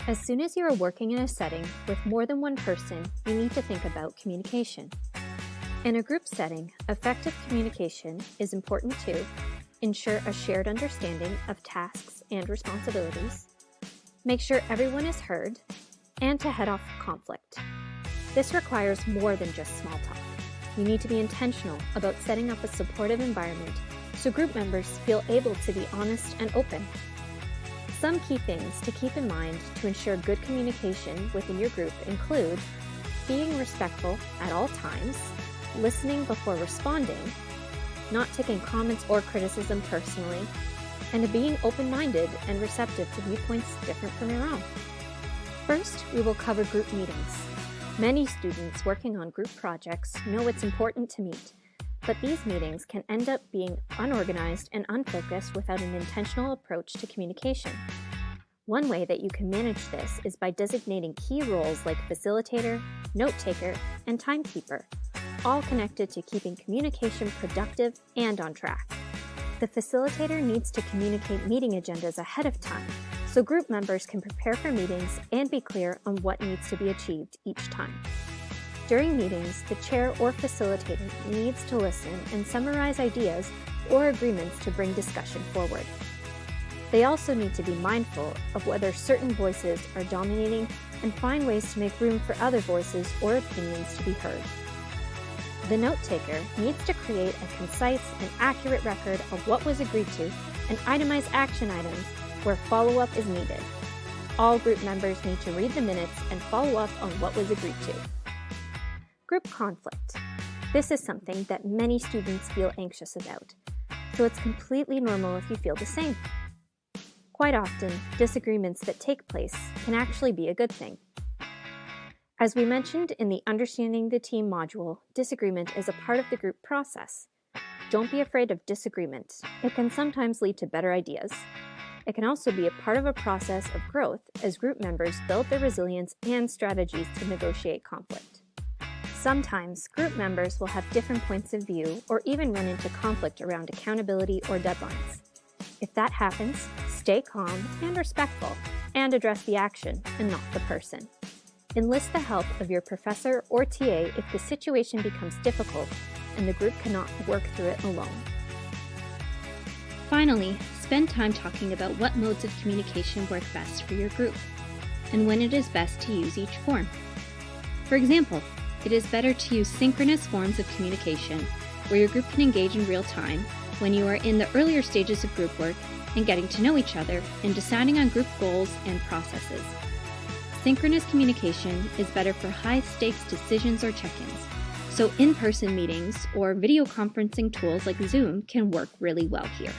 As soon as you are working in a setting with more than one person, you need to think about communication. In a group setting, effective communication is important to ensure a shared understanding of tasks and responsibilities, make sure everyone is heard, and to head off conflict. This requires more than just small talk. You need to be intentional about setting up a supportive environment so group members feel able to be honest and open. Some key things to keep in mind to ensure good communication within your group include being respectful at all times, listening before responding, not taking comments or criticism personally, and being open-minded and receptive to viewpoints different from your own. First, we will cover group meetings. Many students working on group projects know it's important to meet, but these meetings can end up being unorganized and unfocused without an intentional approach to communication. One way that you can manage this is by designating key roles like facilitator, note-taker, and timekeeper, all connected to keeping communication productive and on track. The facilitator needs to communicate meeting agendas ahead of time, so group members can prepare for meetings and be clear on what needs to be achieved each time. During meetings, the chair or facilitator needs to listen and summarize ideas or agreements to bring discussion forward. They also need to be mindful of whether certain voices are dominating and find ways to make room for other voices or opinions to be heard. The note-taker needs to create a concise and accurate record of what was agreed to and itemize action items where follow-up is needed. All group members need to read the minutes and follow up on what was agreed to. Group conflict. This is something that many students feel anxious about, so it's completely normal if you feel the same. Quite often, disagreements that take place can actually be a good thing. As we mentioned in the Understanding the Team module, disagreement is a part of the group process. Don't be afraid of disagreement. It can sometimes lead to better ideas. It can also be a part of a process of growth as group members build their resilience and strategies to negotiate conflict. Sometimes, group members will have different points of view or even run into conflict around accountability or deadlines. If that happens, stay calm and respectful and address the action and not the person. Enlist the help of your professor or TA if the situation becomes difficult and the group cannot work through it alone. Finally, spend time talking about what modes of communication work best for your group and when it is best to use each form. For example, it is better to use synchronous forms of communication where your group can engage in real time when you are in the earlier stages of group work and getting to know each other and deciding on group goals and processes. Synchronous communication is better for high-stakes decisions or check-ins, so in-person meetings or video conferencing tools like Zoom can work really well here.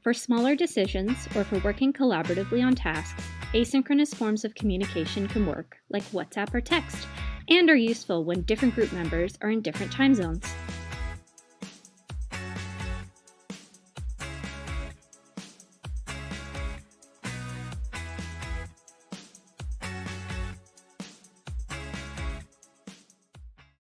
For smaller decisions or for working collaboratively on tasks, asynchronous forms of communication can work, like WhatsApp or text, and are useful when different group members are in different time zones.